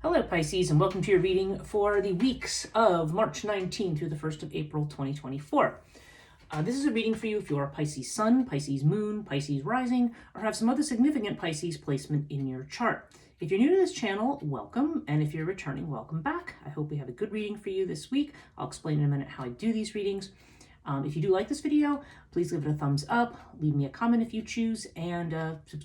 Hello Pisces, and welcome to your reading for the weeks of March 19 through the 1st of April 2024. This is a reading for you if you're a Pisces Sun, Pisces Moon, Pisces Rising, or have some other significant Pisces placement in your chart. If you're new to this channel, welcome, and if you're returning, welcome back. I hope we have a good reading for you this week. I'll explain in a minute how I do these readings. If you do like this video, please give it a thumbs up, leave me a comment if you choose, and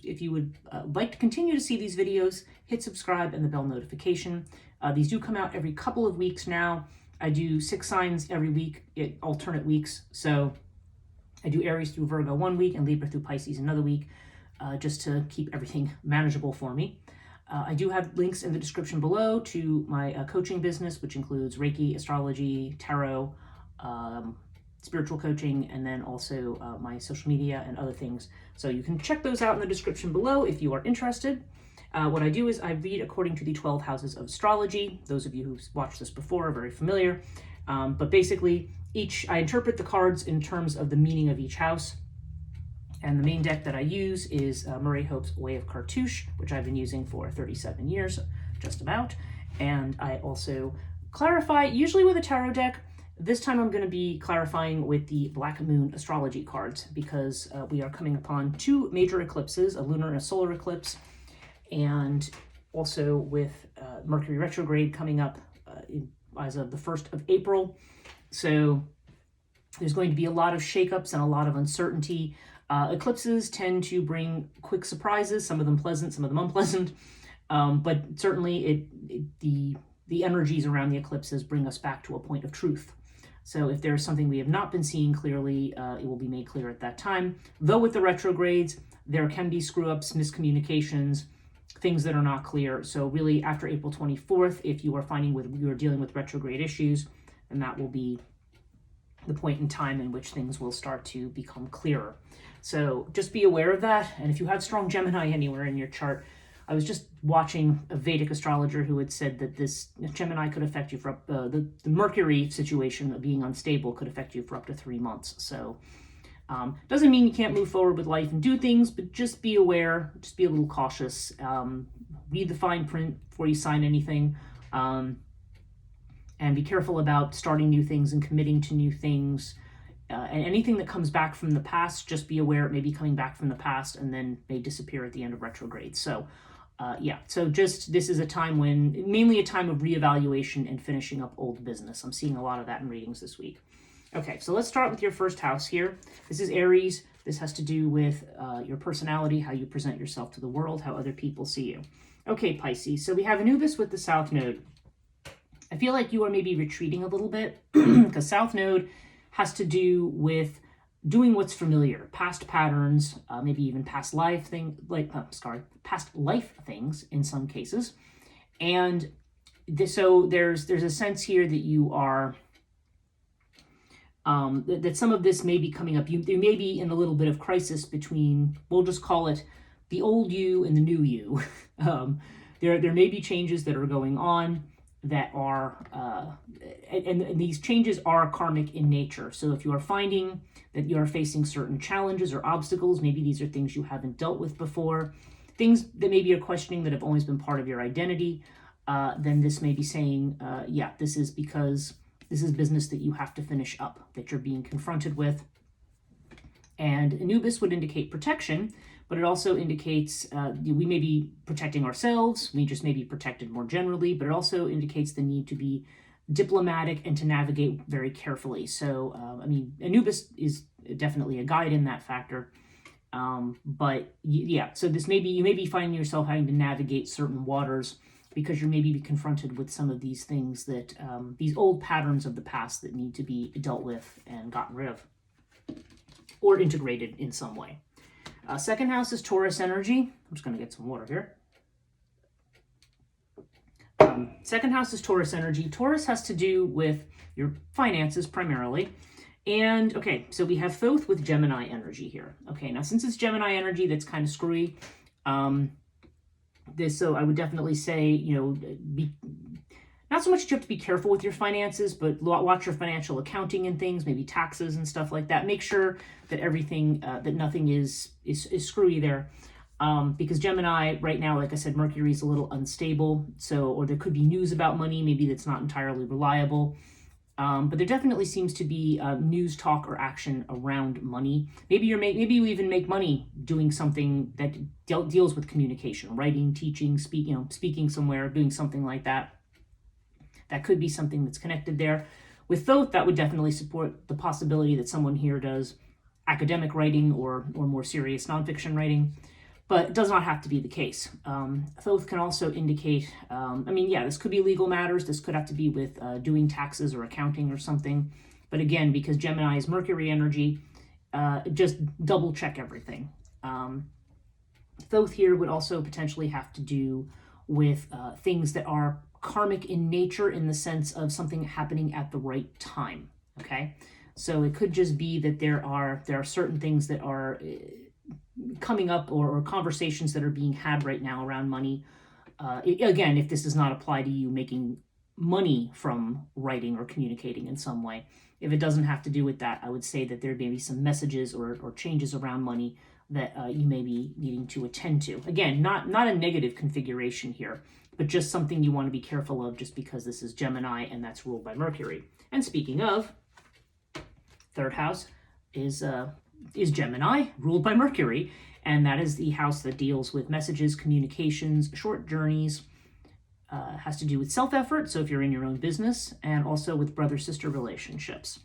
if you would like to continue to see these videos, hit subscribe and the bell notification. These do come out every couple of weeks now. I do 6 signs every week, alternate weeks, so I do Aries through Virgo one week and Libra through Pisces another week, just to keep everything manageable for me. I do have links in the description below to my coaching business, which includes Reiki, astrology, tarot, spiritual coaching, and then also my social media and other things. So you can check those out in the description below if you are interested. What I do is I read according to the 12 houses of astrology. Those of you who've watched this before are very familiar. But basically, I interpret the cards in terms of the meaning of each house. And the main deck that I use is Murray Hope's Way of Cartouche, which I've been using for 37 years, just about. And I also clarify, usually with a tarot deck. This time I'm going to be clarifying with the Black Moon astrology cards because we are coming upon 2 major eclipses, a lunar and a solar eclipse, and also with Mercury retrograde coming up as of the 1st of April. So there's going to be a lot of shakeups and a lot of uncertainty. Eclipses tend to bring quick surprises, some of them pleasant, some of them unpleasant, but certainly the energies around the eclipses bring us back to a point of truth. So if there's something we have not been seeing clearly, it will be made clear at that time. Though with the retrogrades, there can be screw-ups, miscommunications, things that are not clear. So really after April 24th, if you are you are dealing with retrograde issues, then that will be the point in time in which things will start to become clearer. So just be aware of that. And if you have strong Gemini anywhere in your chart, I was just watching a Vedic astrologer who had said that this Gemini could affect you for the Mercury situation of being unstable could affect you for up to 3 months. So doesn't mean you can't move forward with life and do things, but just be aware, just be a little cautious. Read the fine print before you sign anything, and be careful about starting new things and committing to new things. And anything that comes back from the past, just be aware it may be coming back from the past and then may disappear at the end of retrograde. So so this is a time mainly a time of reevaluation and finishing up old business. I'm seeing a lot of that in readings this week. Okay, so let's start with your first house here. This is Aries. This has to do with your personality, how you present yourself to the world, how other people see you. Okay, Pisces, so we have Anubis with the South Node. I feel like you are maybe retreating a little bit because South Node has to do with doing what's familiar, past patterns, maybe even past life past life things in some cases. And so there's a sense here that you are, that some of this may be coming up. You may be in a little bit of crisis between, we'll just call it the old you and the new you. There may be changes that are going on that are, and these changes are karmic in nature. So if you are finding that you are facing certain challenges or obstacles, maybe these are things you haven't dealt with before, things that maybe you're questioning that have always been part of your identity, then this may be saying, this is because this is business that you have to finish up, that you're being confronted with. And Anubis would indicate protection, but it also indicates we may be protecting ourselves, we just may be protected more generally, but it also indicates the need to be diplomatic and to navigate very carefully. So, Anubis is definitely a guide in that factor. So this you may be finding yourself having to navigate certain waters because you're maybe confronted with some of these things that, these old patterns of the past that need to be dealt with and gotten rid of or integrated in some way. Second house is Taurus energy. I'm just going to get some water here. Second house is Taurus energy. Taurus has to do with your finances primarily. And okay, so we have Thoth with Gemini energy here. Okay, now since it's Gemini energy, that's kind of screwy. So I would definitely say, not so much that you have to be careful with your finances, but watch your financial accounting and things, maybe taxes and stuff like that. Make sure that everything, that nothing is screwy there. because Gemini right now, like I said, Mercury is a little unstable. So, or there could be news about money, maybe that's not entirely reliable. But there definitely seems to be news, talk, or action around money. Maybe maybe you even make money doing something that deals with communication, writing, teaching, speaking somewhere, doing something like that. That could be something that's connected there. With Thoth, that would definitely support the possibility that someone here does academic writing or more serious nonfiction writing. But it does not have to be the case. Thoth can also indicate, this could be legal matters. This could have to be with doing taxes or accounting or something. But again, because Gemini is Mercury energy, just double check everything. Thoth here would also potentially have to do with things that are karmic in nature, in the sense of something happening at the right time. Okay, so it could just be that there are certain things that are coming up, or conversations that are being had right now around money. Again, if this does not apply to you making money from writing or communicating in some way, if it doesn't have to do with that, I would say that there may be some messages or changes around money that you may be needing to attend to. Again, not a negative configuration here, but just something you want to be careful of, just because this is Gemini and that's ruled by Mercury. And speaking of, third house is Gemini, ruled by Mercury, and that is the house that deals with messages, communications, short journeys, has to do with self-effort, so if you're in your own business, and also with brother-sister relationships.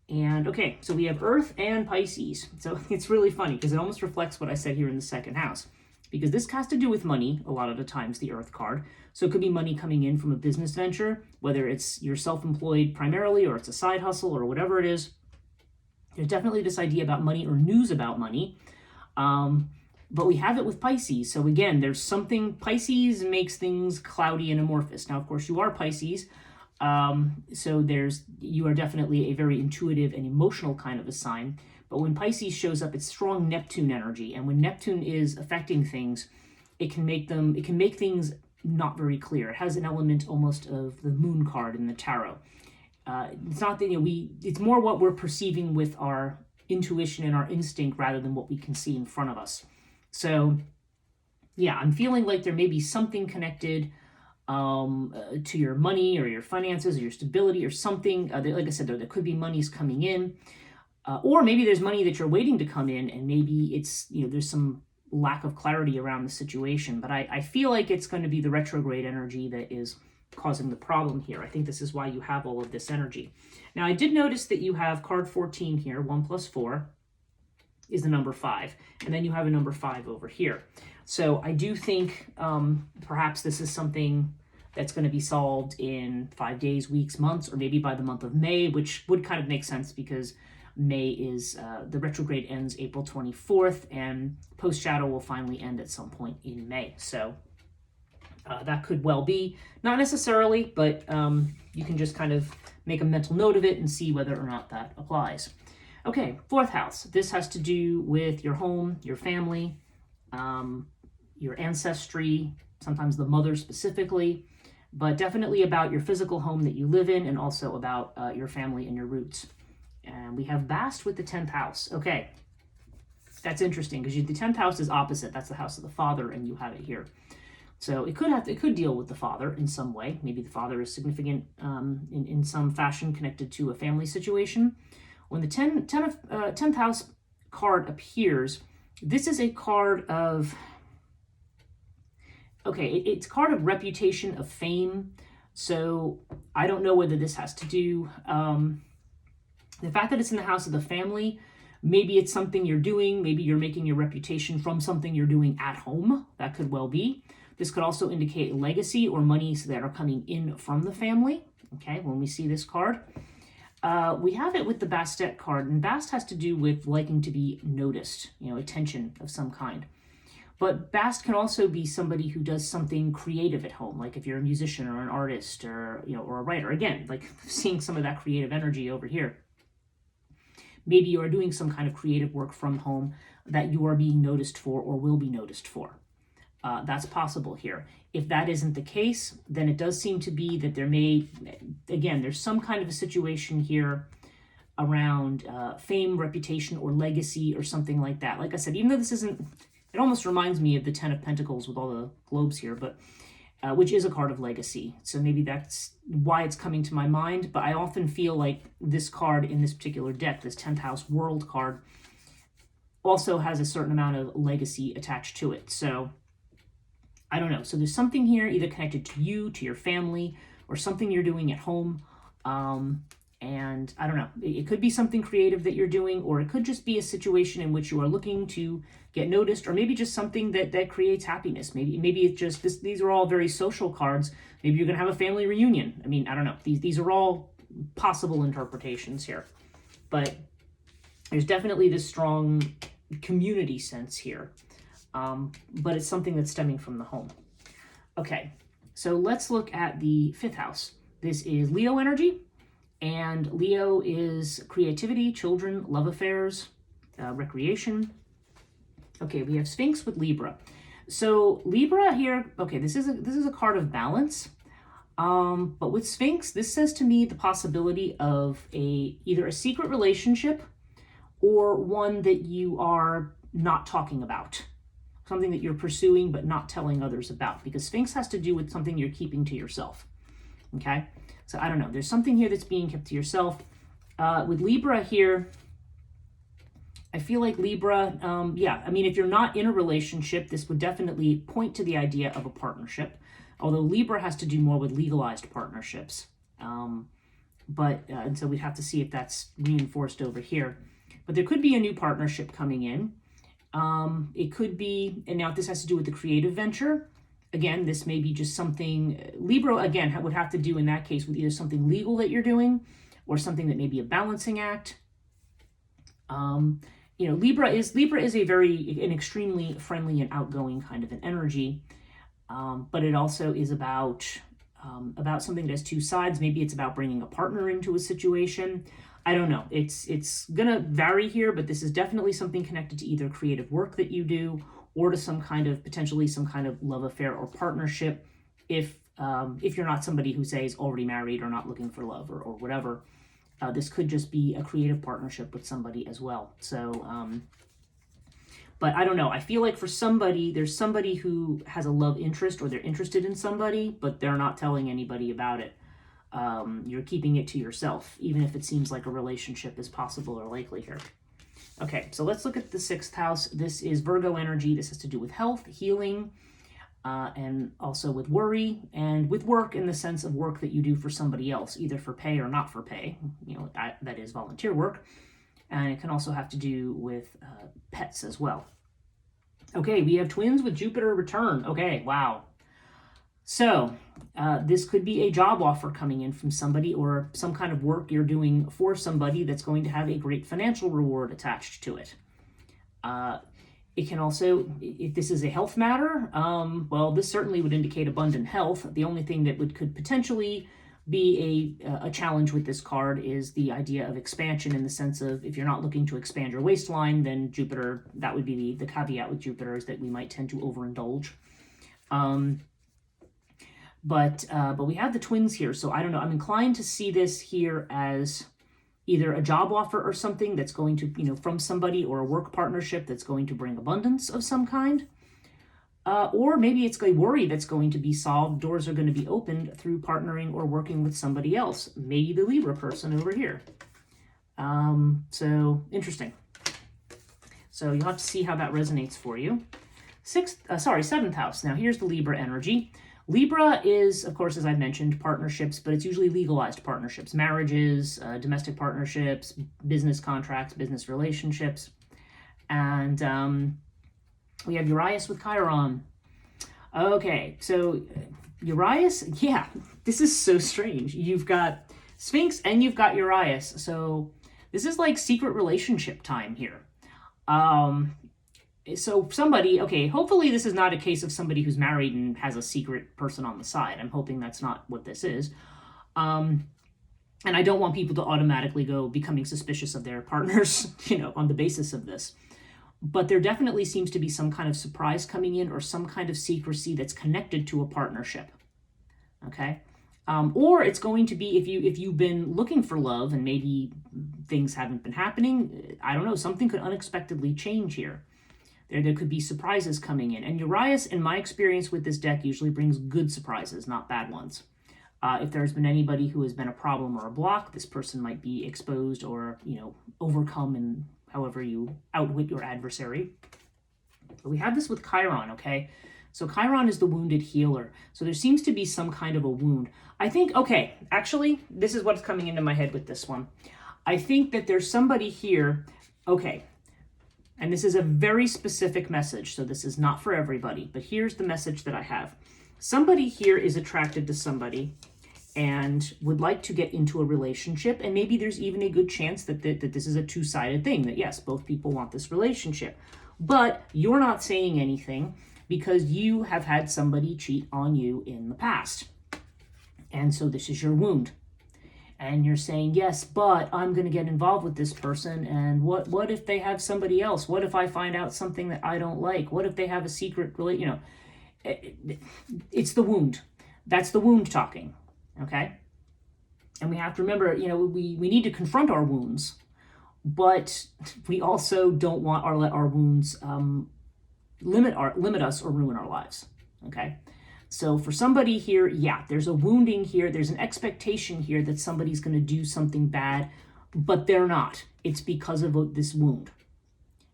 And okay, so we have Earth and Pisces. So it's really funny because it almost reflects what I said here in the second house, because this has to do with money a lot of the times, the Earth card. So it could be money coming in from a business venture, whether it's you're self-employed primarily or it's a side hustle or whatever it is. There's definitely this idea about money or news about money. But we have it with Pisces. So again, there's something, Pisces makes things cloudy and amorphous. Now, of course, you are Pisces. So you are definitely a very intuitive and emotional kind of a sign. But when Pisces shows up, it's strong Neptune energy. And when Neptune is affecting things, it can make things not very clear. It has an element almost of the moon card in the tarot. It's not that, it's more what we're perceiving with our intuition and our instinct rather than what we can see in front of us. So yeah, I'm feeling like there may be something connected to your money or your finances or your stability or something. Like I said, there could be monies coming in, or maybe there's money that you're waiting to come in, and maybe it's, there's some lack of clarity around the situation. But I feel like it's going to be the retrograde energy that is causing the problem here. I think this is why you have all of this energy. Now, I did notice that you have card 14 here. 1 plus 4 is the number 5. And then you have a number 5 over here. So I do think perhaps this is something that's going to be solved in 5 days, weeks, months, or maybe by the month of May, which would kind of make sense because May is, the retrograde ends April 24th, and post-shadow will finally end at some point in May. So that could well be, not necessarily, but you can just kind of make a mental note of it and see whether or not that applies. Okay, 4th house. This has to do with your home, your family, your ancestry, sometimes the mother specifically, but definitely about your physical home that you live in, and also about your family and your roots. And we have Bast with the 10th house. Okay, that's interesting because the 10th house is opposite. That's the house of the father, and you have it here. So it could deal with the father in some way. Maybe the father is significant in some fashion connected to a family situation. When the 10th house card appears, this is a card of, it's a card of reputation, of fame. So I don't know whether this has to do, the fact that it's in the house of the family, maybe it's something you're doing, maybe you're making your reputation from something you're doing at home. That could well be. This could also indicate legacy or monies that are coming in from the family. Okay, when we see this card. We have it with the Bastet card, and Bast has to do with liking to be noticed, attention of some kind. But Bast can also be somebody who does something creative at home, like if you're a musician or an artist or a writer. Again, like seeing some of that creative energy over here. Maybe you are doing some kind of creative work from home that you are being noticed for or will be noticed for. That's possible here. If that isn't the case, then it does seem to be that there's some kind of a situation here around fame, reputation, or legacy, or something like that. Like I said, even though this isn't It almost reminds me of the Ten of Pentacles with all the globes here, but which is a card of legacy. So maybe that's why it's coming to my mind. But I often feel like this card in this particular deck, this 10th house world card, also has a certain amount of legacy attached to it. So I don't know. So there's something here either connected to you, to your family, or something you're doing at home. And I don't know, it could be something creative that you're doing, or it could just be a situation in which you are looking to get noticed, or maybe just something that creates happiness. Maybe it's just this. These are all very social cards. Maybe you're going to have a family reunion. I mean, I don't know. These are all possible interpretations here. But there's definitely this strong community sense here. But it's something that's stemming from the home. Okay, so let's look at the 5th house. This is Leo energy. And Leo is creativity, children, love affairs, recreation. Okay, we have Sphinx with Libra. So Libra here, okay, this is a card of balance. But with Sphinx, this says to me the possibility of either a secret relationship or one that you are not talking about. Something that you're pursuing but not telling others about. Because Sphinx has to do with something you're keeping to yourself. Okay? So I don't know. There's something here that's being kept to yourself. With Libra here, I feel like Libra, yeah, I mean, if you're not in a relationship, this would definitely point to the idea of a partnership. Although Libra has to do more with legalized partnerships. And so we'd have to see if that's reinforced over here. But there could be a new partnership coming in. It could be, and now this has to do with the creative venture. Again, this may be just something, Libra, again, would have to do in that case with either something legal that you're doing or something that may be a balancing act. You know, Libra is an extremely friendly and outgoing kind of an energy. But it also is about something that has two sides. Maybe it's about bringing a partner into a situation. I don't know. It's going to vary here, but this is definitely something connected to either creative work that you do or to potentially some kind of love affair or partnership, if you're not somebody who, say, is already married or not looking for love or whatever. This could just be a creative partnership with somebody as well. So, but I don't know. I feel like for somebody, there's somebody who has a love interest or they're interested in somebody, but they're not telling anybody about it. You're keeping it to yourself, even if it seems like a relationship is possible or likely here. Okay, so let's look at the 6th house. This is Virgo energy. This has to do with health, healing, and also with worry and with work in the sense of work that you do for somebody else, either for pay or not for pay. You know, that is volunteer work. And it can also have to do with pets as well. Okay, we have twins with Jupiter return. Okay, wow. So this could be a job offer coming in from somebody or some kind of work you're doing for somebody that's going to have a great financial reward attached to it. It can also, if this is a health matter, well, this certainly would indicate abundant health. The only thing that could potentially be a challenge with this card is the idea of expansion, in the sense of if you're not looking to expand your waistline, then Jupiter, that would be the caveat with Jupiter, is that we might tend to overindulge. But we have the twins here, so I don't know. I'm inclined to see this here as either a job offer or something that's going to, from somebody, or a work partnership that's going to bring abundance of some kind. Or maybe it's a worry that's going to be solved. Doors are going to be opened through partnering or working with somebody else. Maybe the Libra person over here. So interesting. So you'll have to see how that resonates for you. 7th house. Now here's the Libra energy. Libra is, of course, as I mentioned, partnerships, but it's usually legalized partnerships, marriages, domestic partnerships, business contracts, business relationships. And we have Urias with Chiron. Okay, so Urias, yeah, this is so strange. You've got Sphinx and you've got Urias. So this is like secret relationship time here. So somebody, okay, hopefully this is not a case of somebody who's married and has a secret person on the side. I'm hoping that's not what this is. And I don't want people to automatically go becoming suspicious of their partners, on the basis of this. But there definitely seems to be some kind of surprise coming in, or some kind of secrecy that's connected to a partnership. Okay? Or it's going to be, if you've been looking for love and maybe things haven't been happening, I don't know, something could unexpectedly change here. There could be surprises coming in. And Urias, in my experience with this deck, usually brings good surprises, not bad ones. If there's been anybody who has been a problem or a block, this person might be exposed or, overcome in however you outwit your adversary. But we have this with Chiron, okay? So Chiron is the wounded healer. So there seems to be some kind of a wound. I think, okay, actually, this is what's coming into my head with this one. I think that there's somebody here, okay, and this is a very specific message, so this is not for everybody, but here's the message that I have. Somebody here is attracted to somebody and would like to get into a relationship, and maybe there's even a good chance that this is a two-sided thing, that yes, both people want this relationship. But you're not saying anything because you have had somebody cheat on you in the past. And so this is your wound. And you're saying, yes, but I'm going to get involved with this person, and what if they have somebody else? What if I find out something that I don't like? What if they have a secret, it's the wound. That's the wound talking, okay? And we have to remember, we need to confront our wounds, but we also don't want let our wounds limit us or ruin our lives, okay? So for somebody here, yeah, there's a wounding here. There's an expectation here that somebody's going to do something bad, but they're not. It's because of this wound.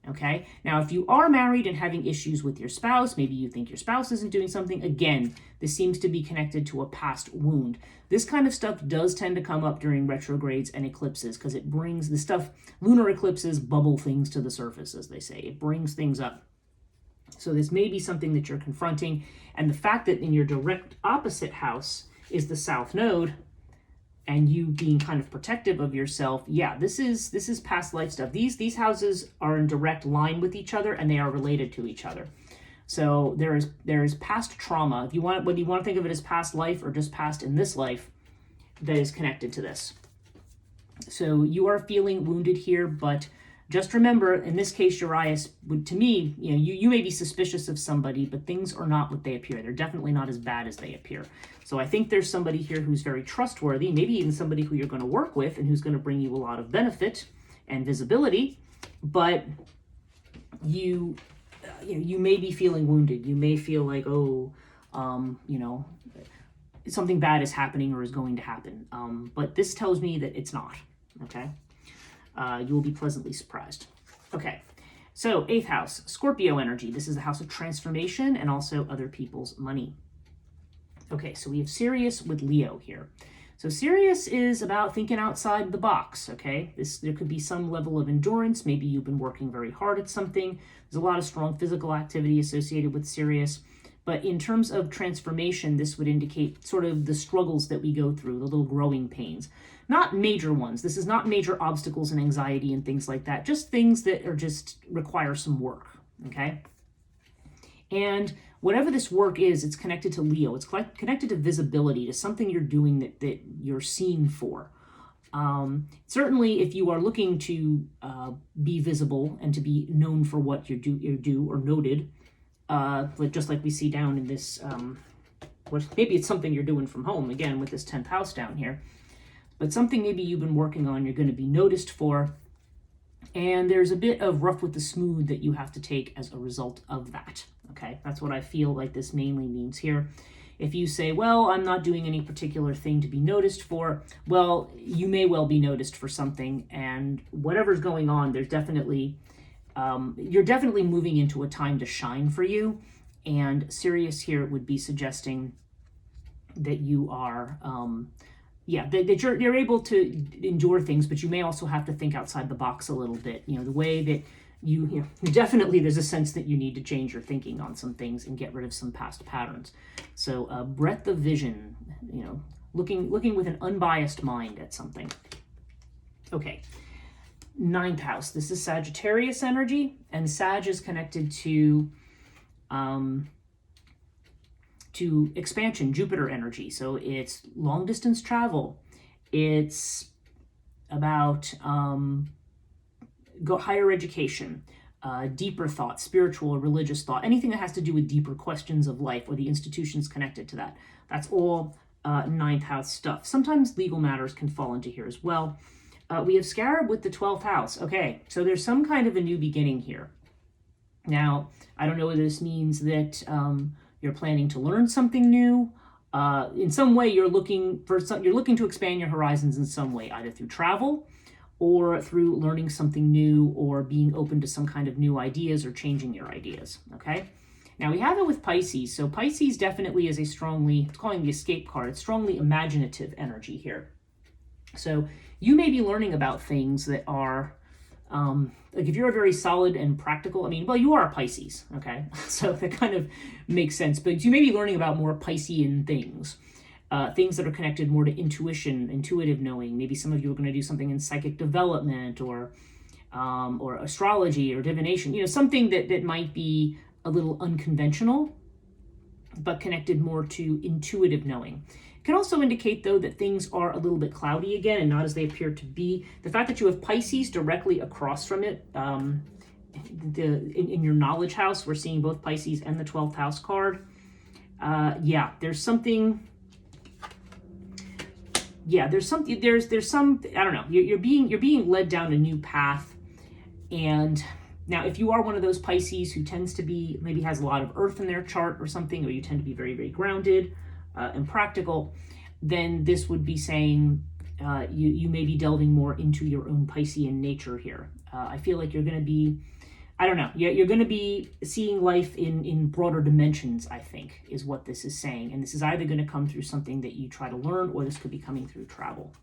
Okay? Now, if you are married and having issues with your spouse, maybe you think your spouse isn't doing something, again, this seems to be connected to a past wound. This kind of stuff does tend to come up during retrogrades and eclipses because it brings the stuff, lunar eclipses bubble things to the surface, as they say. It brings things up. So this may be something that you're confronting, and the fact that in your direct opposite house is the South Node, and you being kind of protective of yourself, yeah, this is past life stuff. These houses are in direct line with each other, and they are related to each other. So there is past trauma. Whether you want to think of it as past life or just past in this life, that is connected to this. So you are feeling wounded here, but just remember, in this case, Urias, to me, you may be suspicious of somebody, but things are not what they appear. They're definitely not as bad as they appear. So I think there's somebody here who's very trustworthy, maybe even somebody who you're going to work with and who's going to bring you a lot of benefit and visibility, but you may be feeling wounded. You may feel like, something bad is happening or is going to happen. But this tells me that it's not, okay? You will be pleasantly surprised. Okay, so 8th house, Scorpio energy. This is the house of transformation and also other people's money. Okay, so we have Sirius with Leo here. So Sirius is about thinking outside the box, okay? There could be some level of endurance. Maybe you've been working very hard at something. There's a lot of strong physical activity associated with Sirius. But in terms of transformation, this would indicate sort of the struggles that we go through, the little growing pains. Not major ones. This is not major obstacles and anxiety and things like that. Just things that are just require some work, okay? And whatever this work is, it's connected to Leo. It's connected to visibility, to something you're doing that you're seen for. Certainly, if you are looking to be visible and to be known for what you do or noted, just like we see down in this, maybe it's something you're doing from home, again, with this 10th house down here. But something maybe you've been working on, you're going to be noticed for, and there's a bit of rough with the smooth that you have to take as a result of that, okay? That's what I feel like this mainly means here. If you say, well, I'm not doing any particular thing to be noticed for, well, you may well be noticed for something, and whatever's going on, there's definitely, you're definitely moving into a time to shine for you, and Sirius here would be suggesting that you are... that you're able to endure things, but you may also have to think outside the box a little bit. The way that you definitely, there's a sense that you need to change your thinking on some things and get rid of some past patterns. So breadth of vision, looking with an unbiased mind at something. Okay, 9th house. This is Sagittarius energy, and Sag is connected to expansion, Jupiter energy. So it's long distance travel. It's about higher education, deeper thought, spiritual or religious thought, anything that has to do with deeper questions of life or the institutions connected to that. That's all 9th house stuff. Sometimes legal matters can fall into here as well. We have Scarab with the 12th house. Okay, so there's some kind of a new beginning here. Now, I don't know whether this means that you're planning to learn something new. In some way, you're looking to expand your horizons in some way, either through travel or through learning something new or being open to some kind of new ideas or changing your ideas, okay? Now we have it with Pisces. So Pisces definitely is it's calling the escape card. It's strongly imaginative energy here. So you may be learning about things that are, like if you're a very solid and practical, you are a Pisces, okay? So that kind of makes sense. But you may be learning about more Piscean things. Things that are connected more to intuition, intuitive knowing. Maybe some of you are going to do something in psychic development or astrology or divination. Something that might be a little unconventional, but connected more to intuitive knowing. It can also indicate, though, that things are a little bit cloudy again and not as they appear to be. The fact that you have Pisces directly across from it, in your knowledge house, we're seeing both Pisces and the 12th house card. There's something. Yeah, there's some, I don't know, you're being led down a new path. And now if you are one of those Pisces who tends to be, maybe has a lot of earth in their chart or something, or you tend to be very, very grounded and practical, then this would be saying you may be delving more into your own Piscean nature here. I feel like you're going to be, I don't know, you're going to be seeing life in broader dimensions, I think, is what this is saying. And this is either going to come through something that you try to learn, or this could be coming through travel.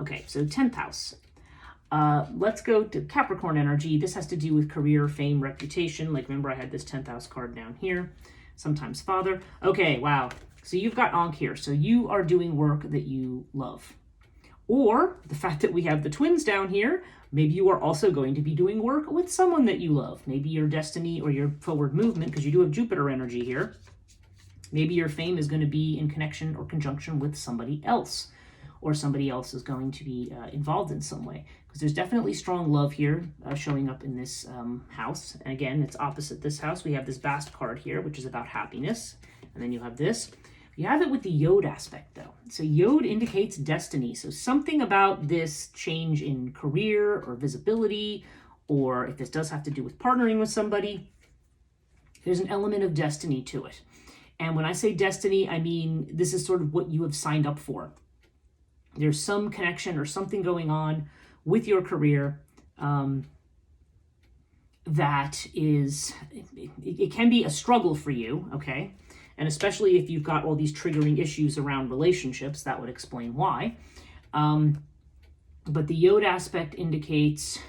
Okay, so 10th house. Let's go to Capricorn energy. This has to do with career, fame, reputation. Like, remember I had this 10th house card down here. Sometimes father. Okay, wow. So you've got Ankh here. So you are doing work that you love. Or the fact that we have the twins down here, maybe you are also going to be doing work with someone that you love. Maybe your destiny or your forward movement, because you do have Jupiter energy here. Maybe your fame is going to be in connection or conjunction with somebody else, or somebody else is going to be involved in some way. Because there's definitely strong love here showing up in this house. And again, it's opposite this house. We have this vast card here, which is about happiness. And then you have this. You have it with the Yod aspect, though. So Yod indicates destiny. So something about this change in career or visibility, or if this does have to do with partnering with somebody, there's an element of destiny to it. And when I say destiny, I mean this is sort of what you have signed up for. There's some connection or something going on with your career that is, it can be a struggle for you, okay? And especially if you've got all these triggering issues around relationships, that would explain why. But the Yod aspect indicates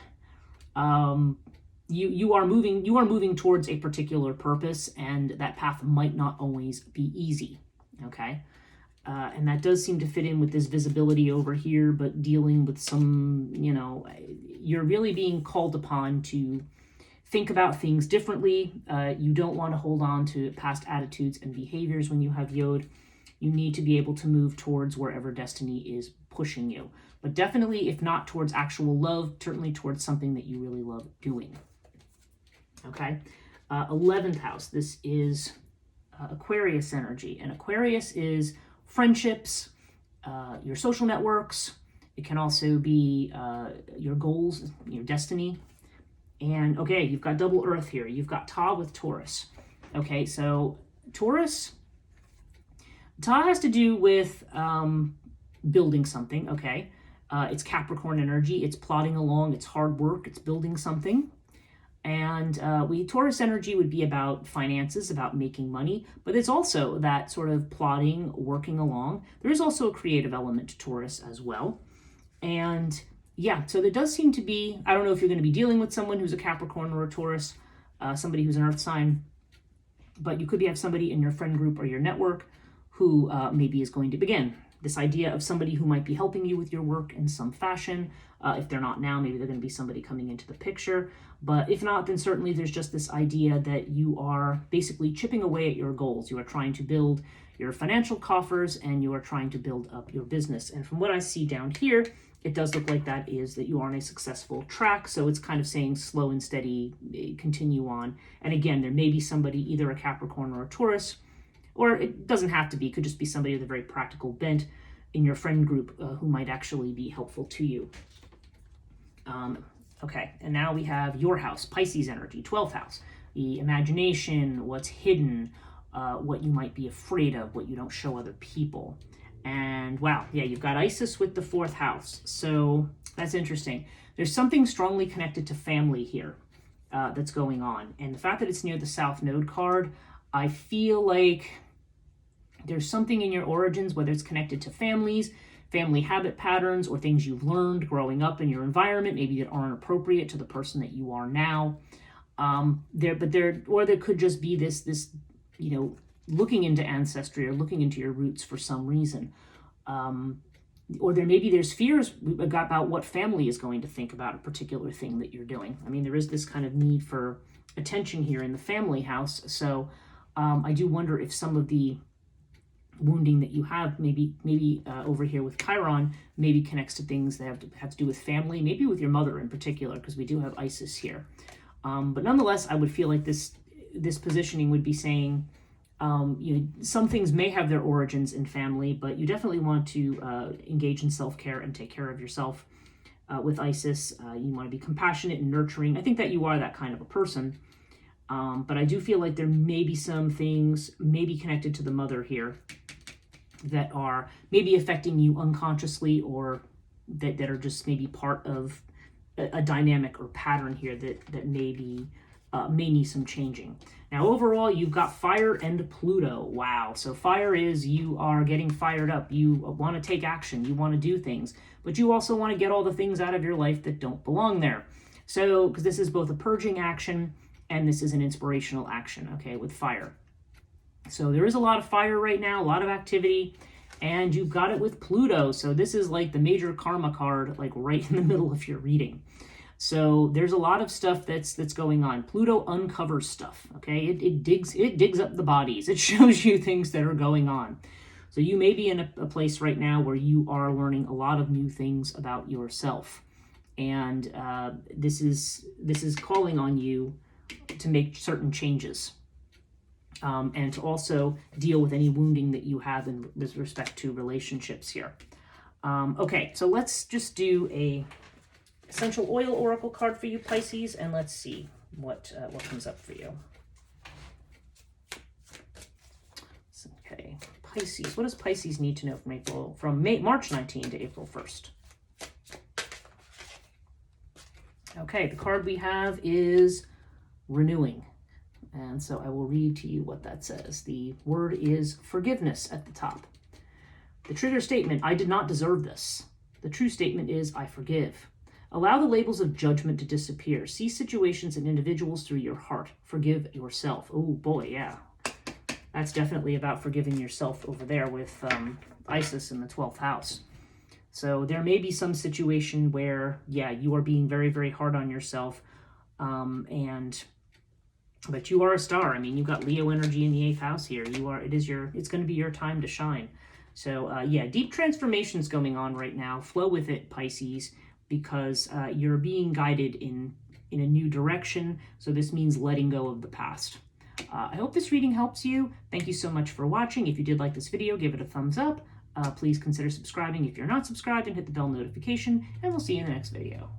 you are moving towards a particular purpose, and that path might not always be easy, okay? And that does seem to fit in with this visibility over here, but dealing with some, you're really being called upon to think about things differently. You don't want to hold on to past attitudes and behaviors when you have Yod. You need to be able to move towards wherever destiny is pushing you. But definitely, if not towards actual love, certainly towards something that you really love doing. Okay? 11th house. This is Aquarius energy. And Aquarius is friendships, your social networks. It can also be your goals, your destiny. And okay, you've got double earth here. You've got Ta with Taurus. Okay, so Taurus, Ta has to do with building something, okay? It's Capricorn energy. It's plodding along. It's hard work. It's building something. And Taurus energy would be about finances, about making money, but it's also that sort of plodding, working along. There is also a creative element to Taurus as well. And yeah, so there does seem to be, I don't know if you're going to be dealing with someone who's a Capricorn or a Taurus, somebody who's an earth sign, but you could have somebody in your friend group or your network who maybe is going to begin this idea of somebody who might be helping you with your work in some fashion. If they're not now, maybe they're going to be somebody coming into the picture. But if not, then certainly there's just this idea that you are basically chipping away at your goals. You are trying to build your financial coffers, and you are trying to build up your business. And from what I see down here, it does look like that you are on a successful track. So it's kind of saying slow and steady, continue on. And again, there may be somebody, either a Capricorn or a Taurus, or it doesn't have to be, it could just be somebody with a very practical bent in your friend group who might actually be helpful to you. Okay, and now we have your house, Pisces energy, 12th house. The imagination, what's hidden, what you might be afraid of, what you don't show other people. And wow, yeah, you've got Isis with the 4th house. So that's interesting. There's something strongly connected to family here that's going on. And the fact that it's near the South Node card, I feel like there's something in your origins, whether it's connected to families, family habit patterns, or things you've learned growing up in your environment, maybe that aren't appropriate to the person that you are now. There could just be this, you know, looking into ancestry or looking into your roots for some reason. Or there's fears about what family is going to think about a particular thing that you're doing. I mean, there is this kind of need for attention here in the family house. So I do wonder if some of the wounding that you have maybe over here with Chiron maybe connects to things that have to do with family, maybe with your mother in particular, because we do have Isis here. But nonetheless, I would feel like this positioning would be saying, you know, some things may have their origins in family, but you definitely want to engage in self-care and take care of yourself with Isis. You want to be compassionate and nurturing. I think that you are that kind of a person. But I do feel like there may be some things maybe connected to the mother here that are maybe affecting you unconsciously, or that are just maybe part of a dynamic or pattern here that may need some changing. Now, overall, you've got fire and Pluto. Wow. So fire is you are getting fired up. You want to take action. You want to do things, but you also want to get all the things out of your life that don't belong there. So, because this is both a purging action and this is an inspirational action, okay, with fire. So there is a lot of fire right now, a lot of activity, and you've got it with Pluto. So this is like the major karma card, like right in the middle of your reading. So there's a lot of stuff that's going on. Pluto uncovers stuff, okay? It digs up the bodies. It shows you things that are going on. So you may be in a place right now where you are learning a lot of new things about yourself. And this is calling on you to make certain changes. And to also deal with any wounding that you have with respect to relationships here. Okay, so let's just do a essential oil oracle card for you, Pisces, and let's see what comes up for you. Okay, Pisces. What does Pisces need to know from March 19 to April 1st? Okay, the card we have is renewing. And so I will read to you what that says. The word is forgiveness at the top. The trigger statement, I did not deserve this. The true statement is, I forgive. Allow the labels of judgment to disappear. See situations and individuals through your heart. Forgive yourself. Oh boy, yeah. That's definitely about forgiving yourself over there with Isis in the 12th house. So there may be some situation where, yeah, you are being very, very hard on yourself. But you are a star. I mean, you've got Leo energy in the 8th house here. It's going to be your time to shine. So yeah, deep transformations going on right now. Flow with it, Pisces, because you're being guided in a new direction. So this means letting go of the past. I hope this reading helps you. Thank you so much for watching. If you did like this video, give it a thumbs up. Please consider subscribing if you're not subscribed, and hit the bell notification, and we'll see you in the next video.